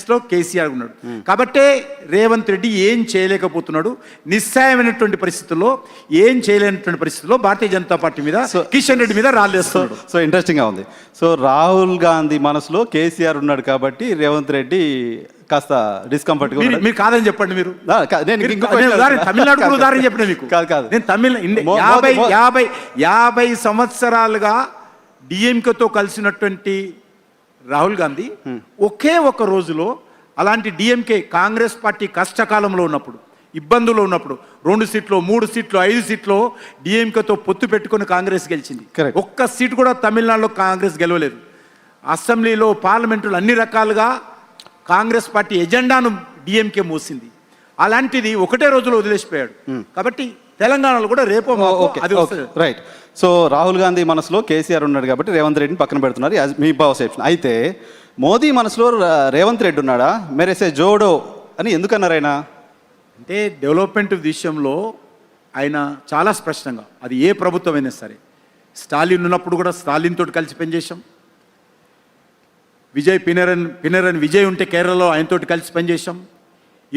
లిస్ట్లో కేసీఆర్ ఉన్నాడు. కాబట్టే రేవంత్ రెడ్డి ఏం చేయలేకపోతున్నాడు. నిస్సాయమైనటువంటి పరిస్థితుల్లో ఏం చేయలేనటువంటి పరిస్థితుల్లో భారతీయ జనతా పార్టీ మీద కిషన్ రెడ్డి మీద రాళ్ళేస్తున్నాడు. సో ఇంట్రెస్టింగ్గా ఉంది. సో రాహుల్ గాంధీ మనసులో కేసీఆర్ ఉన్నాడు కాబట్టి రేవంత్ రెడ్డి కాస్త డిస్కంఫర్ట్. మీరు కాదని చెప్పండి. మీరు తమిళనాడు కూడా ఉదాహరణ చెప్పిన మీకు కాదు నేను తమిళ 50 సంవత్సరాలుగా డిఎంకేతో కలిసినటువంటి రాహుల్ గాంధీ ఒకే ఒక రోజులో అలాంటి డిఎంకే కాంగ్రెస్ పార్టీ కష్టకాలంలో ఉన్నప్పుడు, ఇబ్బందుల్లో ఉన్నప్పుడు 2 సీట్లు 3 సీట్లు 5 సీట్లు డిఎంకేతో పొత్తు పెట్టుకుని కాంగ్రెస్ గెలిచింది. ఒక్క సీటు కూడా తమిళనాడులో కాంగ్రెస్ గెలవలేదు. అసెంబ్లీలో పార్లమెంటులో అన్ని రకాలుగా కాంగ్రెస్ పార్టీ ఎజెండాను డిఎంకే మోసింది. అలాంటిది ఒకటే రోజులో వదిలేసిపోయాడు. కాబట్టి తెలంగాణలో కూడా రేపో అది రైట్. సో రాహుల్ గాంధీ మనసులో కేసీఆర్ ఉన్నాడు కాబట్టి రేవంత్ రెడ్డిని పక్కన పెడుతున్నారు మీ పర్సెప్షన్. అయితే మోదీ మనసులో రేవంత్ రెడ్డి ఉన్నాడా, మెరేసే జోడో అని ఎందుకన్నారు ఆయన? అంటే డెవలప్మెంట్ విషయంలో ఆయన చాలా స్పష్టంగా, అది ఏ ప్రభుత్వం అయినా సరే, స్టాలిన్ ఉన్నప్పుడు కూడా స్టాలిన్ తోటి కలిసి పనిచేసాం. పినరన్ విజయ్ ఉంటే కేరళలో ఆయనతోటి కలిసి పనిచేసాం.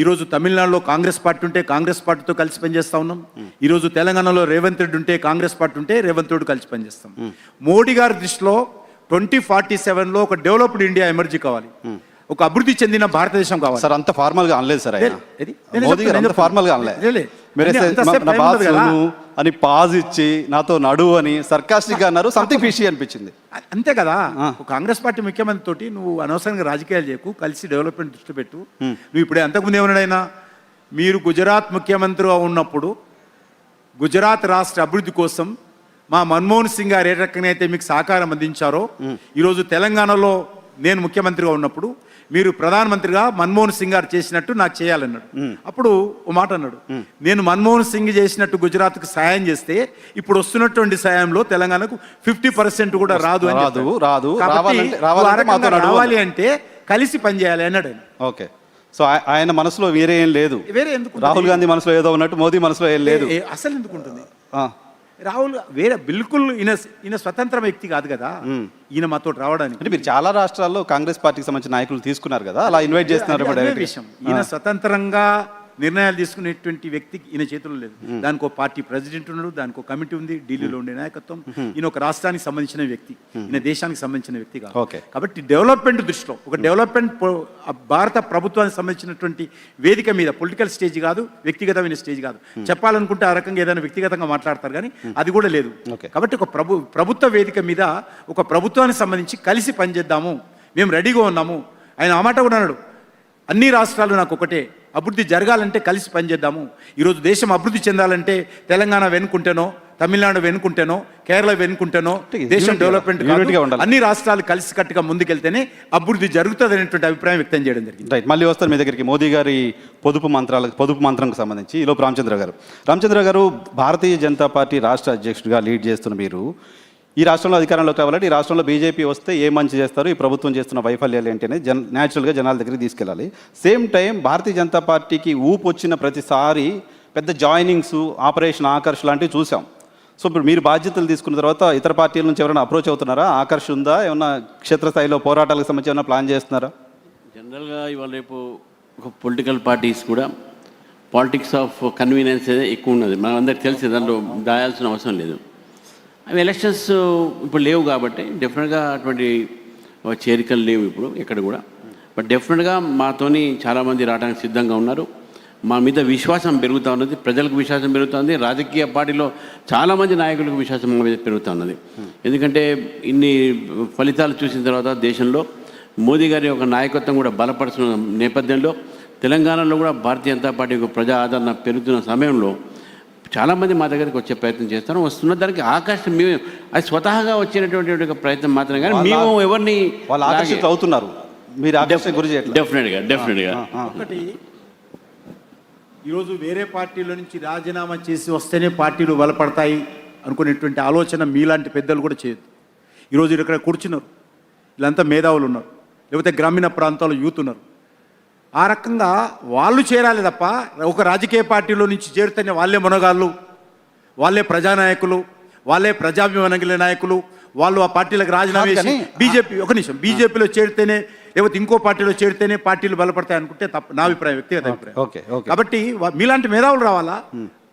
ఈరోజు తమిళనాడులో కాంగ్రెస్ పార్టీ ఉంటే కాంగ్రెస్ పార్టీతో కలిసి పనిచేస్తూ ఉన్నాం. ఈరోజు తెలంగాణలో రేవంత్ రెడ్డి ఉంటే కాంగ్రెస్ పార్టీ ఉంటే రేవంత్ రెడ్డి కలిసి పనిచేస్తాం. మోడీ గారి దృష్టిలో 2047లో ఒక డెవలప్డ్ ఇండియా ఎమర్జీ కావాలి, ఒక అభివృద్ధి చెందిన భారతదేశం కావాలి. సార్ అంత ఫార్మల్ గా అనలేదు సార్ ఫార్మల్ గా అనలేదు. అని పాజ్ ఇచ్చి నాతో నడువు అని సర్కాస్టిక్ గా అన్నారు. సంథింగ్ ఫిషీ అనిపించింది. అంతే కదా. కాంగ్రెస్ పార్టీ ముఖ్యమంత్రి తోటి నువ్వు అనవసరంగా రాజకీయాలు చేయకు, కలిసి డెవలప్మెంట్ దృష్టి పెట్టు. నువ్వు ఇప్పుడే అంతకుముందు ఏమన్నాడైనా, మీరు గుజరాత్ ముఖ్యమంత్రిగా ఉన్నప్పుడు గుజరాత్ రాష్ట్ర అభివృద్ధి కోసం మా మన్మోహన్ సింగ్ గారు ఏ రకంగా అయితే మీకు సహకారం అందించారో, ఈరోజు తెలంగాణలో నేను ముఖ్యమంత్రిగా ఉన్నప్పుడు మీరు ప్రధానమంత్రిగా మన్మోహన్ సింగ్ గారు చేసినట్టు నాకు చేయాలన్నాడు. అప్పుడు ఓ మాట అన్నాడు, నేను మన్మోహన్ సింగ్ చేసినట్టు గుజరాత్కు సాయం చేస్తే ఇప్పుడు వస్తున్నటువంటి సాయంలో తెలంగాణకు 50% కూడా రాదు అని రావాలి అంటే కలిసి పనిచేయాలి అన్నాడు ఆయన. ఓకే. సో ఆయన మనసులో వేరే ఏం లేదు. వేరే ఎందుకు? రాహుల్ గాంధీ మనసులో ఏదో ఉన్నట్టు మోదీ మనసులో ఏం లేదు. అసలు ఎందుకు ఉంటుంది? రాహుల్ వేరే బిల్కుల్ ఈయన స్వతంత్ర వ్యక్తి కాదు కదా, ఈయన మాతో రావడానికి. అంటే మీరు చాలా రాష్ట్రాల్లో కాంగ్రెస్ పార్టీకి సంబంధించిన నాయకులు తీసుకున్నారు కదా, అలా ఇన్వైట్ చేస్తున్నారు. విషయం ఈయన స్వతంత్రంగా నిర్ణయాలు తీసుకునేటువంటి వ్యక్తి ఈయన చేతుల్లో లేదు. దానికి ఒక పార్టీ ప్రెసిడెంట్ ఉన్నాడు, దానికి ఒక కమిటీ ఉంది, ఢిల్లీలో ఉండే నాయకత్వం. ఈయన ఒక రాష్ట్రానికి సంబంధించిన వ్యక్తి, ఈయన దేశానికి సంబంధించిన వ్యక్తి కాదు. కాబట్టి డెవలప్మెంట్ దృష్టిలో ఒక డెవలప్మెంట్ భారత ప్రభుత్వానికి సంబంధించినటువంటి వేదిక మీద పొలిటికల్ స్టేజ్ కాదు, వ్యక్తిగతమైన స్టేజ్ కాదు. చెప్పాలనుకుంటే ఆ రకంగా ఏదైనా వ్యక్తిగతంగా మాట్లాడతారు కానీ అది కూడా లేదు. కాబట్టి ఒక ప్రభుత్వ వేదిక మీద ఒక ప్రభుత్వానికి సంబంధించి కలిసి పనిచేద్దాము, మేము రెడీగా ఉన్నాము. ఆయన ఆ మాట కూడా అన్నాడు, అన్ని రాష్ట్రాలు నాకు ఒకటే, అభివృద్ధి జరగాలంటే కలిసి పనిచేద్దాము. ఈరోజు దేశం అభివృద్ధి చెందాలంటే తెలంగాణ వెనుకుంటేనో, తమిళనాడు వెనుకుంటేనో, కేరళ వెనుకుంటేనో దేశం డెవలప్మెంట్ అన్ని రాష్ట్రాలు కలిసి కట్టుగా ముందుకెళ్తేనే అభివృద్ధి జరుగుతుంది అనేటువంటి అభిప్రాయం వ్యక్తం చేయడం జరిగింది. రైట్. మళ్ళీ వస్తారు మీ దగ్గరికి మోదీ గారి పొదుపు మంత్రంకు సంబంధించి. ఈలోపు రామచంద్ర గారు భారతీయ జనతా పార్టీ రాష్ట్ర అధ్యక్షుడిగా లీడ్ చేస్తున్న మీరు ఈ రాష్ట్రంలో అధికారంలోకి రావాలంటే ఈ రాష్ట్రంలో బీజేపీ వస్తే ఏ మంచి చేస్తారు, ఈ ప్రభుత్వం చేస్తున్న వైఫల్యాలు ఏంటి అనేది న్యాచురల్గా జనాల దగ్గరికి తీసుకెళ్ళాలి. సేమ్ టైం భారతీయ జనతా పార్టీకి ఊపు వచ్చిన ప్రతిసారి పెద్ద జాయినింగ్స్, ఆపరేషన్ ఆకర్ష్ లాంటివి చూసాం. సో ఇప్పుడు మీరు బాధ్యతలు తీసుకున్న తర్వాత ఇతర పార్టీల నుంచి ఎవరైనా అప్రోచ్ అవుతున్నారా? ఆకర్ష్ ఉందా? ఏమన్నా క్షేత్రస్థాయిలో పోరాటాలకు సంబంధించి ఏమైనా ప్లాన్ చేస్తున్నారా? జనరల్గా ఇవాళ రేపు ఒక పొలిటికల్ పార్టీస్ కూడా పాలిటిక్స్ ఆఫ్ కన్వీనియన్స్ ఎక్కువ ఉన్నది. మనం అందరికి తెలిసి దాంట్లో దాయాల్సిన అవసరం లేదు. అవి ఎలక్షన్స్ ఇప్పుడు లేవు కాబట్టి డెఫినెట్గా అటువంటి చేరికలు లేవు ఇప్పుడు ఎక్కడ కూడా. బట్ డెఫినెట్గా మాతోని చాలామంది రావడానికి సిద్ధంగా ఉన్నారు. మా మీద విశ్వాసం పెరుగుతూ ఉన్నది, ప్రజలకు విశ్వాసం పెరుగుతుంది, రాజకీయ పార్టీలో చాలామంది నాయకులకు విశ్వాసం మా మీద పెరుగుతూ ఉన్నది. ఎందుకంటే ఇన్ని ఫలితాలు చూసిన తర్వాత దేశంలో మోదీ గారి ఒక నాయకత్వం కూడా బలపడుతున్న నేపథ్యంలో తెలంగాణలో కూడా భారతీయ జనతా పార్టీ ఒక ప్రజా ఆదరణ పెరుగుతున్న సమయంలో చాలామంది మా దగ్గరికి వచ్చే ప్రయత్నం చేస్తారు. వస్తున్న దానికి ఆకర్షణ మేము అది స్వతహాగా వచ్చినటువంటి ఒక ప్రయత్నం మాత్రమే, కానీ మేము ఎవరిని వాళ్ళు ఆకర్షిత అవుతున్నారు. మీరు ఆకర్షణ గురి చేయట్లేదు. డెఫినెట్గా ఒకటి, ఈరోజు వేరే పార్టీల నుంచి రాజీనామా చేసి వస్తేనే పార్టీలు బలపడతాయి అనుకునేటువంటి ఆలోచన మీలాంటి పెద్దలు కూడా చేయొద్దు. ఈరోజు ఇక్కడ కూర్చున్నారు, వీళ్ళంతా మేధావులు ఉన్నారు, లేకపోతే గ్రామీణ ప్రాంతాల్లో యూత్ ఉన్నారు. ఆ రకంగా వాళ్ళు చేరాలి తప్ప ఒక రాజకీయ పార్టీలో నుంచి చేరితేనే వాళ్ళే మునగాళ్ళు, వాళ్ళే ప్రజానాయకులు, వాళ్ళే ప్రజాభిమాన నాయకులు, వాళ్ళు ఆ పార్టీలకు రాజీనామా చేసి బీజేపీలో చేరితేనే లేకపోతే ఇంకో పార్టీలో చేరితేనే పార్టీలు బలపడతాయి అనుకుంటే తప్పు, నా అభిప్రాయం, వ్యక్తిగత అభిప్రాయం. ఓకే ఓకే కాబట్టి మీలాంటి మేధావులు రావాలా,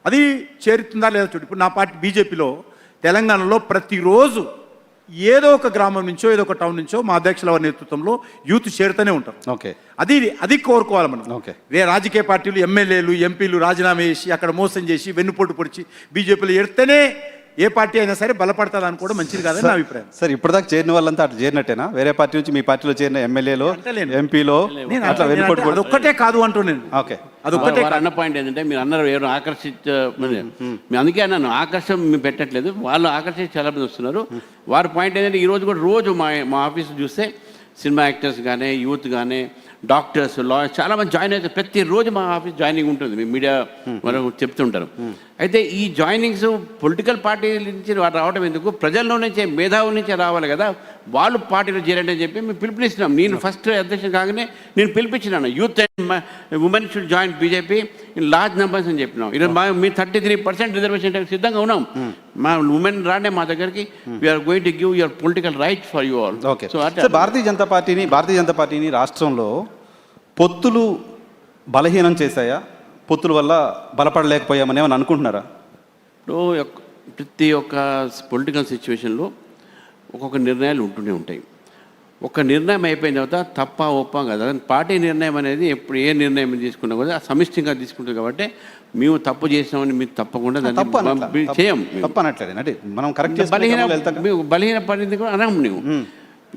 అది చేరుతుందా లేదా చూడు. ఇప్పుడు నా పార్టీ బీజేపీలో తెలంగాణలో ప్రతిరోజు ఏదో ఒక గ్రామం నుంచో ఏదో ఒక టౌన్ నుంచో మా అధ్యక్షుల వారి నేతృత్వంలో యూత్ చేరుతూనే ఉంటారు. ఓకే అది కోరుకోవాలి మనం. ఓకే. రాజకీయ పార్టీలు ఎమ్మెల్యేలు ఎంపీలు రాజీనామా చేసి అక్కడ మోసం చేసి వెన్నుపోటు పొడిచి బీజేపీలో ఎడితేనే ఏ పార్టీ అయినా సరే బలపడుతుంది అనుకోవడం మంచిది కాదని నా అభిప్రాయం. సార్ ఇప్పటిదాకా చేరిన వాళ్ళంతా అటు చేరినట్టేనా? వేరే పార్టీ నుంచి మీ పార్టీలో చేరిన ఎమ్మెల్యేలో ఎంపీలో నేను అదొక్కటే కాదు అంటూ నేను. ఓకే. అదొక్కటే అన్న పాయింట్ ఏంటంటే మీరు అన్నారు ఎవరు మేము అందుకే అన్నాను ఆకర్షణ మేము పెట్టట్లేదు, వాళ్ళు ఆకర్షించి చాలా మంది వస్తున్నారు. వారి పాయింట్ ఏంటంటే ఈరోజు కూడా రోజు మా ఆఫీస్ చూస్తే సినిమా యాక్టర్స్ కానీ యూత్ కానీ డాక్టర్స్ లాయర్స్ చాలా మంది జాయిన్ అవుతారు. ప్రతిరోజు మా ఆఫీస్ జాయినింగ్ ఉంటుంది, మీ మీడియా వాళ్ళు చెప్తుంటారు. అయితే ఈ జాయినింగ్స్ పొలిటికల్ పార్టీ నుంచి రావడం ఎందుకు, ప్రజల్లో నుంచే మేధావుల నుంచే రావాలి కదా, వాళ్ళు పార్టీలో చేరండి అని చెప్పి మేము పిలుపునిస్తున్నాం. నేను ఫస్ట్ అధ్యక్షుడు కాగానే నేను పిలిపించినాను youth and women should join BJP in large numbers అని చెప్పినాం. ఈరోజు మీ 33% రిజర్వేషన్ సిద్ధంగా ఉన్నాం. మా ఉమెన్ రాండే మా దగ్గరికి, we are going to give your political right for you all. Okay. So Bharatiya Janata పార్టీని రాష్ట్రంలో పొత్తులు బలహీనం చేశాయా, పొత్తుల వల్ల బలపడలేకపోయామని ఏమని అనుకుంటున్నారా? ప్రతి ఒక్క పొలిటికల్ సిచ్యువేషన్లో ఒక్కొక్క నిర్ణయాలు ఉంటూనే ఉంటాయి. ఒక నిర్ణయం అయిపోయిన తర్వాత తప్ప ఒప్ప కదా, పార్టీ నిర్ణయం అనేది ఎప్పుడు ఏ నిర్ణయం తీసుకున్నా కూడా సమిష్టిగా తీసుకుంటుంది. కాబట్టి మేము తప్పు చేసినామని మీరు తప్పకుండా దాన్ని చేయం. తప్పనట్లేదండి, మనం కరెక్ట్ బలహీన పడింది కూడా అనం నువ్వు.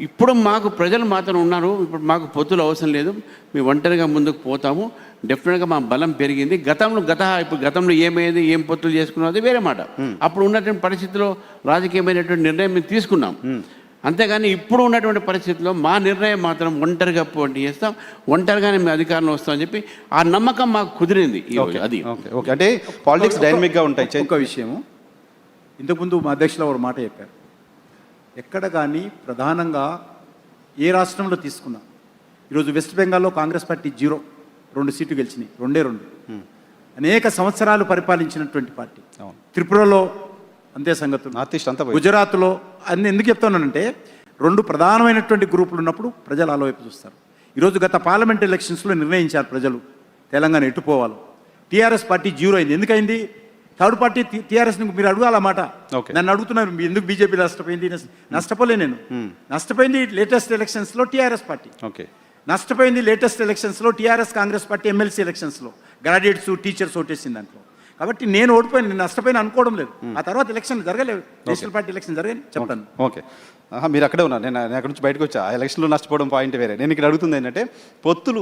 ఇప్పుడు మాకు ప్రజలు మాత్రం ఉన్నారు, ఇప్పుడు మాకు పొత్తులు అవసరం లేదు, మేము ఒంటరిగా ముందుకు పోతాము. డెఫినెట్గా మా బలం పెరిగింది. ఇప్పుడు గతంలో ఏమైంది, ఏం పొత్తులు చేసుకున్నది వేరే మాట. అప్పుడు ఉన్నటువంటి పరిస్థితిలో రాజకీయమైనటువంటి నిర్ణయం మేము తీసుకున్నాం. అంతేగాని ఇప్పుడు ఉన్నటువంటి పరిస్థితుల్లో మా నిర్ణయం మాత్రం ఒంటరిగా పోటీ చేస్తాం, ఒంటరిగానే మేము అధికారంలో వస్తామని చెప్పి ఆ నమ్మకం మాకు కుదిరింది. అది ఓకే. అంటే పాలిటిక్స్ డైనమిక్గా ఉంటాయి. ఒక విషయము, ఇంతకుముందు మా అధ్యక్షులు ఒక మాట చెప్పారు, ఎక్కడ కానీ ప్రధానంగా ఏ రాష్ట్రంలో తీసుకున్నా, ఈరోజు వెస్ట్ బెంగాల్లో కాంగ్రెస్ పార్టీ 2 సీట్లు గెలిచినాయి, 2 అనేక సంవత్సరాలు పరిపాలించినటువంటి పార్టీ. త్రిపురలో అంతే సంగతులు, నార్త్ ఈస్ట్ అంతా, గుజరాత్లో అన్ని. ఎందుకు చెప్తున్నానంటే 2 ప్రధానమైనటువంటి గ్రూపులు ఉన్నప్పుడు ప్రజలు ఆలోవైపు చూస్తారు. ఈరోజు గత పార్లమెంట్ ఎలక్షన్స్లో నిర్ణయించారు ప్రజలు తెలంగాణ ఎట్టుపోవాలి. టీఆర్ఎస్ పార్టీ 0 అయింది. ఎందుకైంది? థర్డ్ పార్టీ టీఆర్ఎస్ మీరు అడగాలన్నమాట. నన్ను అడుగుతున్నారు ఎందుకు బీజేపీ నష్టపోయింది. నష్టపోలే నేను, నష్టపోయింది లేటెస్ట్ ఎలక్షన్స్లో టీఆర్ఎస్ పార్టీ. ఓకే. నష్టపోయింది లేటెస్ట్ ఎలక్షన్స్లో టీఆర్ఎస్ కాంగ్రెస్ పార్టీ ఎమ్మెల్సీ ఎలక్షన్స్లో గ్రాడ్యుయేట్స్ టీచర్స్ ఓటేసింది దాంట్లో. కాబట్టి నేను ఓడిపోయాను, నేను నష్టపోయిన అనుకోవడం లేదు. ఆ తర్వాత ఎలక్షన్ జరగలేదు, నేషనల్ పార్టీ ఎలక్షన్ జరగని చెప్తాను. ఓకే. మీరు అక్కడే ఉన్నారు, నేను అక్కడ నుంచి బయటకు వచ్చా. ఆ ఎలక్షన్లో నష్టపోవడం పాయింట్ వేరే. నేను ఇక్కడ అడుగుతుంది ఏంటంటే పొత్తులు